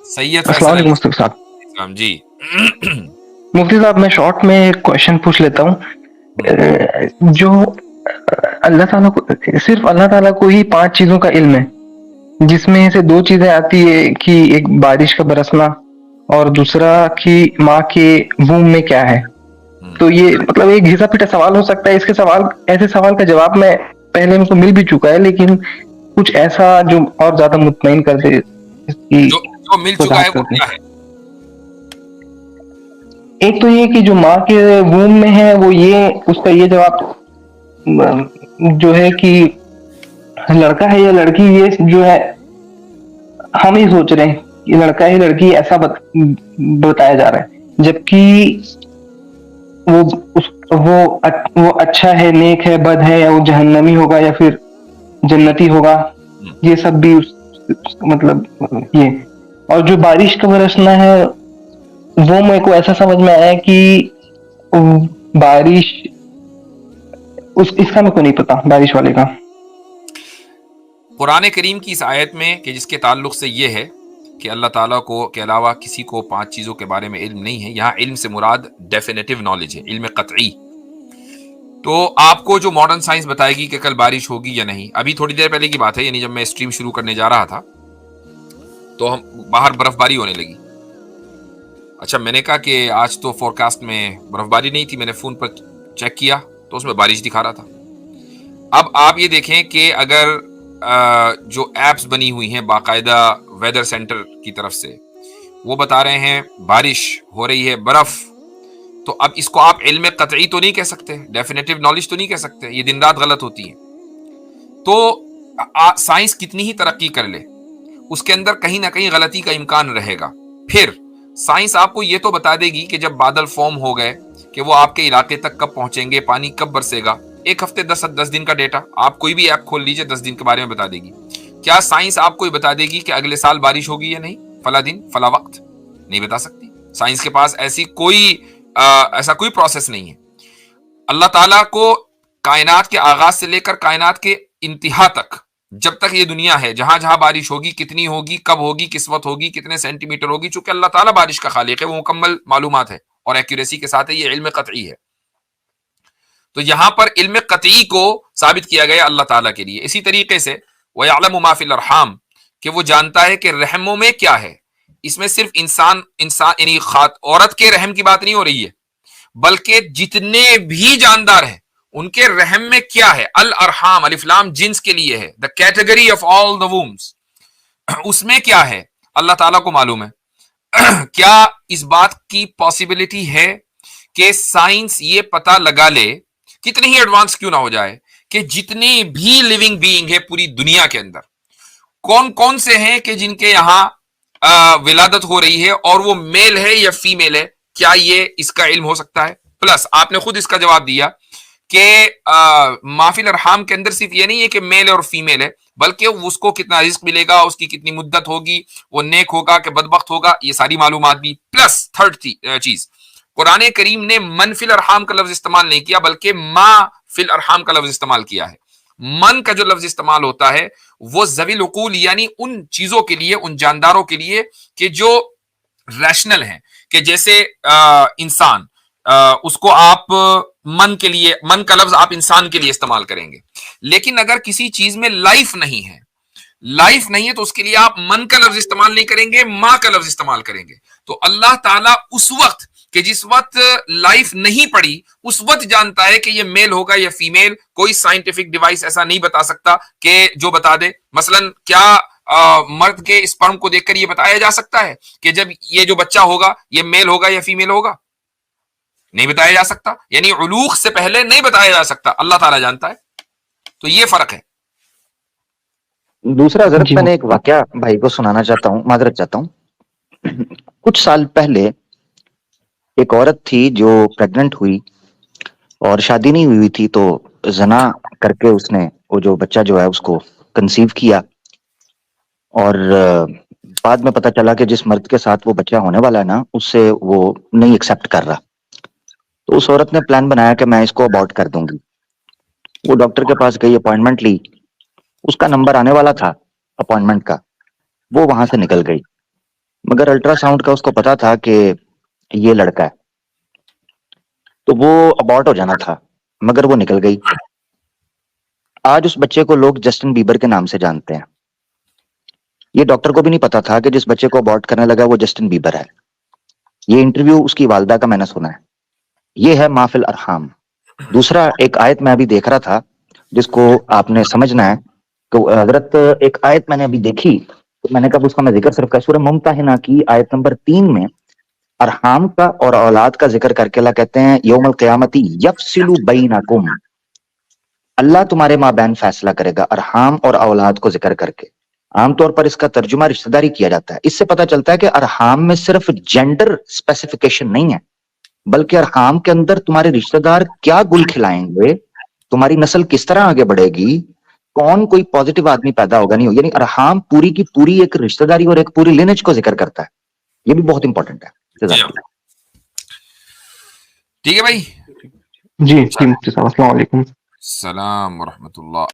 سید السلام فیصل علیکم علی مصطفی صاحب. السلام جی. مفتی صاحب میں شارٹ میں ایک کوشچن پوچھ لیتا ہوں. جو اللہ تعالیٰ کو صرف اللہ تعالیٰ کو ہی 5 چیزوں کا علم ہے، جس میں سے 2 چیزیں آتی ہے کہ ایک بارش کا برسنا اور دوسرا کہ ماں کے وomb میں کیا ہے. تو یہ مطلب ایک گھسا پھٹا سوال ہو سکتا ہے. اس کے ایسے سوال کا جواب میں پہلے ان کو مل بھی چکا ہے، لیکن کچھ ایسا جو اور زیادہ مطمئن کر دے اس کی جو مل چکا ہے وضاحت وہ کر دیں. کیا ہے؟ ایک تو یہ کہ جو ماں کے وomb میں ہے وہ یہ اس کا یہ جواب جو ہے کہ لڑکا ہے یا لڑکی، یہ جو ہے ہم ہی سوچ رہے ہیں کہ لڑکا ہے لڑکی، ایسا بتایا جا رہا ہے، جبکہ وہ اچھا ہے، نیک ہے، بد ہے، یا وہ جہنمی ہوگا یا پھر جنتی ہوگا. یہ سب بھی مطلب یہ. اور جو بارش کا برسنا ہے وہ میرے کو ایسا سمجھ میں آیا کہ بارش اس کا میرے کو نہیں پتا بارش والے کا. قرآن کریم کی اس آیت میں کہ جس کے تعلق سے یہ ہے کہ اللہ تعالیٰ کو کے علاوہ کسی کو 5 چیزوں کے بارے میں علم نہیں ہے، یہاں علم سے مراد ڈیفینیٹو نالج ہے، علم قطعی. تو آپ کو جو ماڈرن سائنس بتائے گی کہ کل بارش ہوگی یا نہیں، ابھی تھوڑی دیر پہلے کی بات ہے، یعنی جب میں اسٹریم شروع کرنے جا رہا تھا تو ہم باہر برف باری ہونے لگی. اچھا میں نے کہا کہ آج تو فور کاسٹ میں برف باری نہیں تھی، میں نے فون پر چیک کیا تو اس میں بارش دکھا رہا تھا. اب آپ یہ دیکھیں کہ اگر جو ایپس بنی ہوئی ہیں باقاعدہ ویدر سینٹر کی طرف سے، وہ بتا رہے ہیں بارش ہو رہی ہے، برف، تو اب اس کو آپ علم قطعی تو نہیں کہہ سکتے، ڈیفینیٹو نالج تو نہیں کہہ سکتے، یہ دن رات غلط ہوتی ہے. تو سائنس کتنی ہی ترقی کر لے اس کے اندر کہیں نہ کہیں غلطی کا امکان رہے گا. پھر سائنس آپ کو یہ تو بتا دے گی کہ جب بادل فارم ہو گئے کہ وہ آپ کے علاقے تک کب پہنچیں گے، پانی کب برسے گا. 1 ہفتے 10 دن کا ڈیٹا آپ کوئی بھی ایپ کھول لیجئے 10 دن کے بارے میں بتا دے گی. کیا سائنس آپ کو بتا دے گی کہ اگلے سال بارش ہوگی یا نہیں، فلاں دن فلاں وقت؟ نہیں بتا سکتی. سائنس کے پاس ایسا کوئی پروسیس نہیں ہے. اللہ تعالیٰ کو کائنات کے آغاز سے لے کر کائنات کے انتہا تک، جب تک یہ دنیا ہے، جہاں جہاں بارش ہوگی، کتنی ہوگی، کب ہوگی، کس وقت ہوگی، کتنے سینٹی میٹر ہوگی، چونکہ اللہ تعالیٰ بارش کا خالق ہے، وہ مکمل معلومات ہے اور ایکوریسی کے ساتھ ہے، یہ علم قطعی ہے. تو یہاں پر علم قطعی کو ثابت کیا گیا اللہ تعالیٰ کے لیے. اسی طریقے سے وَيَعْلَمُ مَا فِي الْأَرْحَامِ کہ وہ جانتا ہے کہ رحموں میں کیا ہے. اس میں صرف انسان یعنی عورت کے رحم کی بات نہیں ہو رہی ہے، بلکہ جتنے بھی جاندار ہیں ان کے رحم میں کیا ہے. الارحام الف لام جنس کے لیے ہے، the category of all the wombs، اس میں کیا ہے اللہ تعالیٰ کو معلوم ہے. کیا اس بات کی پاسبلٹی ہے کہ سائنس یہ پتہ لگا لے، کتنی ہی ایڈوانس کیوں نہ ہو جائے، کہ جتنی بھی لیونگ بینگ ہے پوری دنیا کے اندر کون کون سے ہیں کہ جن کے یہاں ولادت ہو رہی ہے اور وہ میل ہے یا فیمیل ہے؟ کیا یہ اس کا علم ہو سکتا ہے؟ پلس آپ نے خود اس کا جواب دیا کہ مافی الارحام کے اندر صرف یہ نہیں ہے کہ میل اور فیمیل ہے، بلکہ اس کو کتنا رزق ملے گا، اس کی کتنی مدت ہوگی، وہ نیک ہوگا کہ بدبخت ہوگا، یہ ساری معلومات بھی. پلس تھرڈ چیز، قرآن کریم نے من فی الارحام کا لفظ استعمال نہیں کیا، بلکہ ما فی الارحام کا لفظ استعمال کیا ہے. من کا جو لفظ استعمال ہوتا ہے وہ ذوی العقول یعنی ان چیزوں کے لیے، ان جانداروں کے لیے کہ جو ریشنل ہیں، کہ جیسے انسان، اس کو آپ من کے لیے، من کا لفظ آپ انسان کے لیے استعمال کریں گے. لیکن اگر کسی چیز میں لائف نہیں ہے تو اس کے لیے آپ من کا لفظ استعمال نہیں کریں گے، ماں کا لفظ استعمال کریں گے. تو اللہ تعالیٰ اس وقت کہ جس وقت لائف نہیں پڑی اس وقت جانتا ہے کہ یہ میل ہوگا یا فیمیل. کوئی سائنٹیفک ڈیوائس ایسا نہیں بتا سکتا کہ جو بتا دے. مثلا کیا مرد کے اسپرم کو دیکھ کر یہ بتایا جا سکتا ہے کہ جب یہ جو بچہ ہوگا یہ میل ہوگا یا فیمیل ہوگا؟ نہیں بتایا جا سکتا. یعنی علوق سے پہلے نہیں بتایا جا سکتا، اللہ تعالیٰ جانتا ہے. تو یہ فرق ہے. دوسرا حضرت میں نے ایک واقعہ بھائی کو سنانا چاہتا ہوں، معذرت چاہتا ہوں. کچھ سال پہلے ایک عورت تھی جو پریگننٹ ہوئی اور شادی نہیں ہوئی تھی، تو زنا کر کے اس نے وہ جو بچہ جو ہے اس کو کنسیو کیا، اور بعد میں پتا چلا کہ جس مرد کے ساتھ وہ بچہ ہونے والا ہے نا، اس سے وہ نہیں ایکسپٹ کر رہا. تو اس عورت نے پلان بنایا کہ میں اس کو ابارٹ کر دوں گی. وہ ڈاکٹر کے پاس گئی، اپوائنٹمنٹ لی، اس کا نمبر آنے والا تھا اپوائنٹمنٹ کا، وہ وہاں سے نکل گئی. مگر الٹرا ساؤنڈ کا اس کو پتا تھا کہ یہ لڑکا ہے، تو وہ ابارٹ ہو جانا تھا، مگر وہ نکل گئی۔ آج اس بچے کو لوگ جسٹن بیبر کے نام سے جانتے ہیں۔ یہ ڈاکٹر کو بھی نہیں پتا تھا کہ جس بچے کو ابارٹ کرنے لگا وہ جسٹن بیبر ہے۔ یہ انٹرویو اس کی والدہ کا میں نے سنا ہے۔ یہ ہے ما فی الارحام۔ دوسرا ایک آیت میں ابھی دیکھ رہا تھا جس کو آپ نے سمجھنا ہے کہ حضرت ایک آیت میں نے ابھی دیکھی، تو میں نے کہا اس کا میں ذکر صرف کا سورہ ممتحنہ کی آیت نمبر 3 میں ارحام کا اور اولاد کا ذکر کر کے اللہ کہتے ہیں یوم القیامتی یفصل بینکم، اللہ تمہارے مابین فیصلہ کرے گا ارحام اور اولاد کو ذکر کر کے۔ عام طور پر اس کا ترجمہ رشتہ داری کیا جاتا ہے۔ اس سے پتہ چلتا ہے کہ ارحام میں صرف جینڈر اسپیسیفیکیشن نہیں ہے، بلکہ ارحام کے اندر تمہارے رشتہ دار کیا گل کھلائیں گے، تمہاری نسل کس طرح آگے بڑھے گی، کون کوئی پازیٹیو آدمی پیدا ہوگا نہیں ہو، یعنی ارحام پوری کی پوری ایک رشتہ داری اور ایک پوری لینیج کو ذکر کرتا ہے۔ یہ بھی بہت امپورٹنٹ ہے۔ جزاک اللہ۔ ٹھیک ہے بھائی، جی جی مفتی صاحب السلام علیکم۔ السلام ورحمۃ اللہ۔